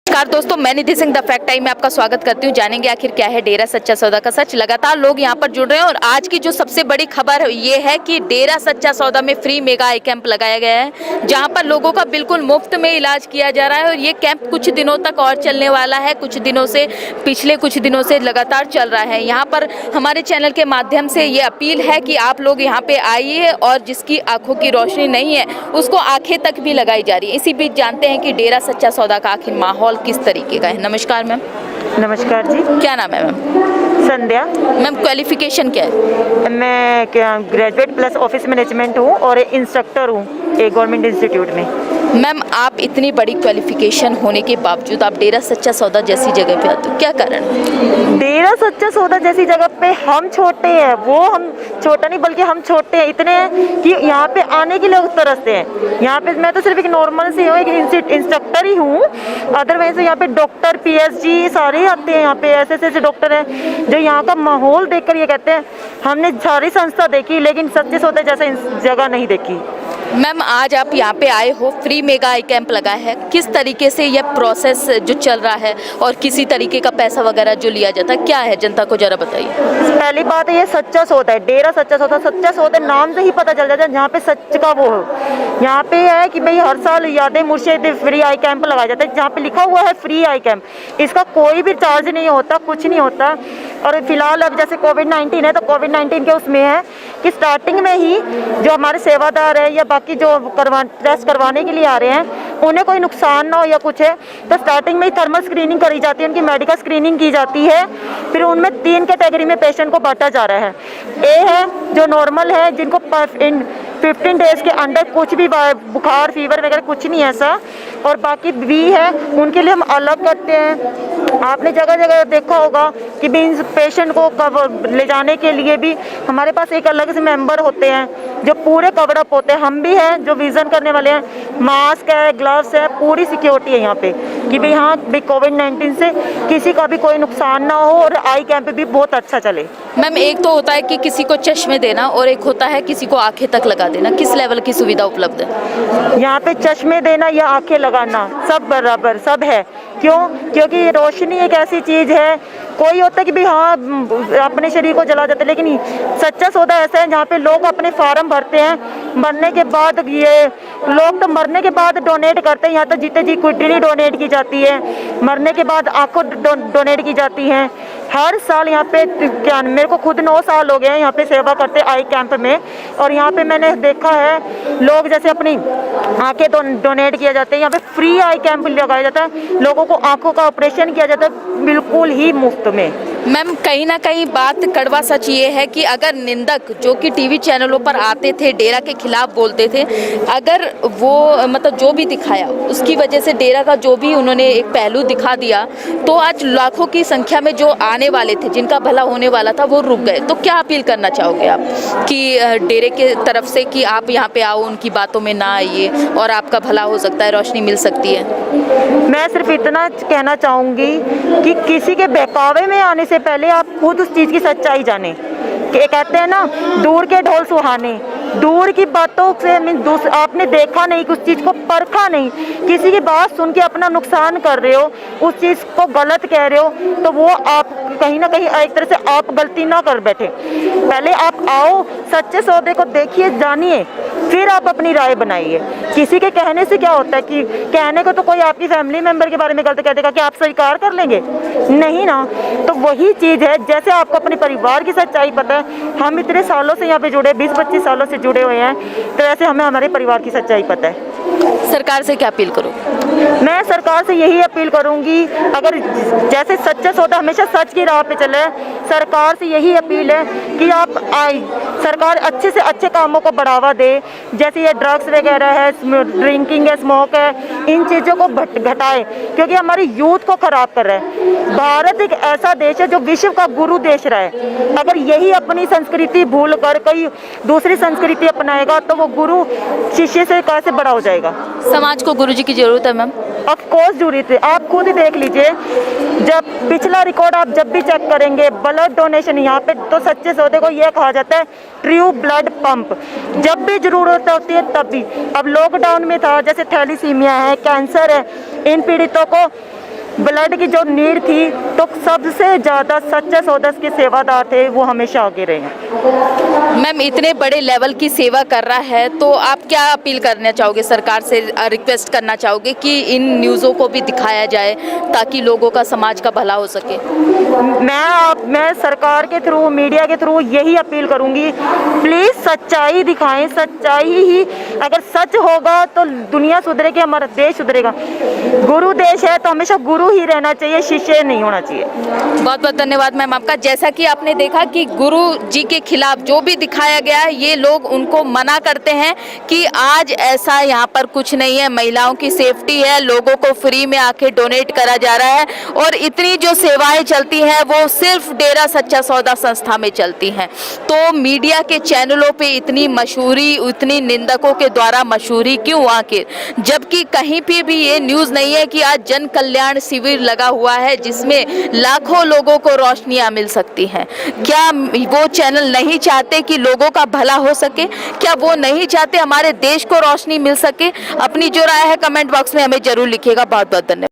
नमस्कार दोस्तों, मैं निधि सिंह द फैक्ट टाइम में आपका स्वागत करती हूं। जानेंगे आखिर क्या है डेरा सच्चा सौदा का सच। लगातार लोग यहां पर जुड़ रहे हैं और आज की जो सबसे बड़ी खबर ये है कि डेरा सच्चा सौदा में फ्री मेगा आई कैंप लगाया गया है, जहां पर लोगों का बिल्कुल मुफ्त में इलाज किया जा रहा है। और ये कैंप कुछ दिनों तक और चलने वाला है। पिछले कुछ दिनों से लगातार चल रहा है। यहाँ पर हमारे चैनल के माध्यम से ये अपील है कि आप लोग यहाँ पे आइए और जिसकी आंखों की रोशनी नहीं है उसको आंखें तक भी लगाई जा रही है। इसी बीच जानते हैं कि डेरा सच्चा सौदा का आखिर माहौल किस तरीके का है। नमस्कार मैम। नमस्कार जी। क्या नाम है मैम? संध्या। मैम क्वालिफिकेशन क्या है? मैं ग्रेजुएट प्लस ऑफिस मैनेजमेंट हूँ और इंस्ट्रक्टर हूँ एक गवर्नमेंट इंस्टीट्यूट में। मैम, आप इतनी बड़ी क्वालिफिकेशन होने के बावजूद आप डेरा सच्चा सौदा जैसी जगह पे आते हो, क्या कारण? डेरा सच्चा सौदा जैसी जगह पे हम छोटे हैं, वो हम छोटा नहीं बल्कि हम छोटे हैं इतने कि यहाँ पे आने के लोग तरसते हैं। यहाँ पे मैं तो सिर्फ एक नॉर्मल से हूँ, एक इंस्ट्रक्टर ही हूँ। अदरवाइज यहाँ पे डॉक्टर पीएचडी सारे आते हैं। यहाँ पे ऐसे डॉक्टर हैं जो यहाँ का माहौल देखकर ये कहते हैं हमने सारी संस्था देखी लेकिन सच्चे सौदे जैसा जगह नहीं देखी। मैम, आज आप यहाँ पे आए हो, फ्री मेगा आई कैंप लगा है। किस तरीके से यह प्रोसेस जो चल रहा है और किसी तरीके का पैसा वगैरह जो लिया जाता है क्या है, जनता को जरा बताइए। पहली बात है ये सच्चा सौदा है, डेरा सच्चा सौदा नाम से ही पता चल जाता है जहाँ पे सच का वो हो। यहाँ पे है कि भाई हर साल यादें मुर्शिद फ्री आई कैंप लगाया जाता है, जहाँ पे लिखा हुआ है फ्री आई कैंप। इसका कोई भी चार्ज नहीं होता, कुछ नहीं होता। और फिलहाल अब जैसे कोविड-19 है तो कोविड-19 के उसमें है कि स्टार्टिंग में ही जो हमारे सेवादार है या बाकी जो टेस्ट करवाने के लिए आ रहे हैं उन्हें कोई नुकसान ना हो या कुछ है तो स्टार्टिंग में ही थर्मल स्क्रीनिंग करी जाती है, उनकी मेडिकल स्क्रीनिंग की जाती है। फिर उनमें 3 कैटेगरी में पेशेंट को बांटा जा रहा है। ए है जो नॉर्मल है, जिनको 15 डेज के अंदर कुछ भी बुखार फीवर वगैरह कुछ नहीं है ऐसा। और बाकी बी है, उनके लिए हम अलग करते हैं। आपने जगह जगह देखा होगा कि भी पेशेंट को ले जाने के लिए भी हमारे पास एक अलग से मेंबर होते हैं जो पूरे कवर अप होते हैं। हम भी हैं जो विजन करने वाले हैं, मास्क है, ग्लव्स है, पूरी सिक्योरिटी है यहाँ पे कि भाई हाँ भाई कोविड-19 से किसी का भी कोई नुकसान ना हो और आई कैंप भी बहुत अच्छा चले। मैम, एक तो होता है कि किसी को चश्मे देना और एक होता है किसी को आंखें तक लगा देना। किस लेवल की सुविधा उपलब्ध है यहाँ पे? चश्मे देना या आंखें लगाना सब बराबर सब है। क्यों? क्योंकि ये रोशनी एक ऐसी चीज़ है, कोई होता है कि भाई हाँ अपने शरीर को जला जाते, लेकिन सच्चा सौदा ऐसा है जहाँ पे लोग अपने फार्म भरते हैं, मरने के बाद ये लोग तो मरने के बाद डोनेट करते हैं। यहाँ तो जीते जी किडनी डोनेट की जाती है, मरने के बाद आंखों डोनेट की जाती हैं। हर साल यहाँ पे क्या, मेरे को खुद 9 साल हो गए हैं यहाँ पे सेवा करते आई कैंप में। और यहाँ पे मैंने देखा है लोग जैसे अपनी आंखें डोनेट किया जाते हैं, यहाँ पे फ्री आई कैंप लगाया जाता है, लोगों को आंखों का ऑपरेशन किया जाता है बिल्कुल ही मुफ्त में। मैम, कहीं ना कहीं बात कड़वा सच ये है कि अगर निंदक जो कि टीवी चैनलों पर आते थे, डेरा के खिलाफ बोलते थे, अगर वो मतलब जो भी दिखाया उसकी वजह से डेरा का जो भी उन्होंने एक पहलू दिखा दिया तो आज लाखों की संख्या में जो आने वाले थे, जिनका भला होने वाला था, वो रुक गए। तो क्या अपील करना चाहोगे आप कि डेरे के तरफ से कि आप यहाँ पे आओ, उनकी बातों में ना आइए और आपका भला हो सकता है, रोशनी मिल सकती है? मैं सिर्फ इतना कहना चाहूँगी कि किसी के बहकावे में आने से पहले आप खुद उस चीज़ की सच्चाई जाने। कि कहते हैं ना दूर के ढोल सुहाने, दूर की बातों से आपने देखा नहीं, उस चीज़ को परखा नहीं, किसी की बात सुन के अपना नुकसान कर रहे हो, उस चीज़ को गलत कह रहे हो, तो वो आप कहीं ना कहीं एक तरह से आप गलती ना कर बैठे। पहले आप आओ, सच्चे सौदे को देखिए, जानिए, फिर आप अपनी राय बनाइए। किसी के कहने से क्या होता है कि कहने को तो कोई आपकी फैमिली मेंबर के बारे में गलत कह देगा कि आप स्वीकार कर लेंगे? नहीं ना। तो वही चीज़ है, जैसे आपको अपने परिवार की सच्चाई पता है, हम इतने सालों से यहाँ पे जुड़े, 20-25 सालों से जुड़े हुए हैं, तो ऐसे हमें हमारे परिवार की सच्चाई पता है। सरकार से क्या अपील करो? मैं सरकार से यही अपील करूंगी, अगर जैसे सच्चा सौदा हमेशा सच की राह पे चले, सरकार से यही अपील है कि आप सरकार अच्छे से अच्छे कामों को बढ़ावा दे। जैसे ये ड्रग्स वगैरह है, ड्रिंकिंग है, स्मोक है, इन चीज़ों को घटाए क्योंकि हमारी यूथ को खराब कर रहा है। भारत एक ऐसा देश है जो विश्व का गुरु देश रहा है। अगर यही अपनी संस्कृति भूल कर कोई दूसरी संस्कृति अपनाएगा तो वो गुरु शिष्य से कैसे बड़ा हो जाएगा? समाज को गुरुजी की जरूरत है मैम। ऑफ कोर्स जुड़ी थी। आप खुद ही देख लीजिए, जब पिछला रिकॉर्ड आप जब भी चेक करेंगे ब्लड डोनेशन, यहाँ पे तो सच्चे सौदे को यह कहा जाता है ट्रू ब्लड पंप। जब भी जरूरत होती है तब भी। अब लॉकडाउन में था, जैसे थैलीसीमिया है, कैंसर है, इन पीड़ितों को ब्लड की जो नीड थी, तो सबसे ज़्यादा सच्चा सौदा के सेवादार थे, वो हमेशा आगे रहे हैं। मैम इतने बड़े लेवल की सेवा कर रहा है तो आप क्या अपील करना चाहोगे सरकार से, रिक्वेस्ट करना चाहोगे कि इन न्यूज़ों को भी दिखाया जाए ताकि लोगों का, समाज का भला हो सके? मैं सरकार के थ्रू, मीडिया के थ्रू यही अपील करूंगी, प्लीज़ सच्चाई दिखाएं। सच्चाई ही, अगर सच होगा तो दुनिया सुधरेगी, हमारा देश सुधरेगा। गुरु देश है तो हमेशा गुरु ही रहना चाहिए, शिष्य नहीं होना चाहिए। बहुत बहुत धन्यवाद मैम आपका। जैसा कि आपने देखा कि गुरु जी के खिलाफ जो भी दिखाया गया है, ये लोग उनको मना करते हैं कि आज ऐसा यहाँ पर कुछ नहीं है, महिलाओं की सेफ्टी है, लोगों को फ्री में आके डोनेट करा जा रहा है और इतनी जो सेवाएं चलती हैं वो सिर्फ डेरा सच्चा सौदा संस्था में चलती हैं। तो मीडिया के चैनलों पे इतनी मशहूरी, इतनी निंदकों के द्वारा मशहूरी क्यों आखिर, जबकि कहीं पे भी ये न्यूज़ नहीं है कि आज जन कल्याण शिविर लगा हुआ है जिसमें लाखों लोगों को रोशनियां मिल सकती हैं। क्या वो चैनल नहीं चाहते कि लोगों का भला हो सके? क्या वो नहीं चाहते हमारे देश को रोशनी मिल सके? अपनी जो राय है कमेंट बॉक्स में हमें जरूर लिखिएगा। बहुत बहुत धन्यवाद।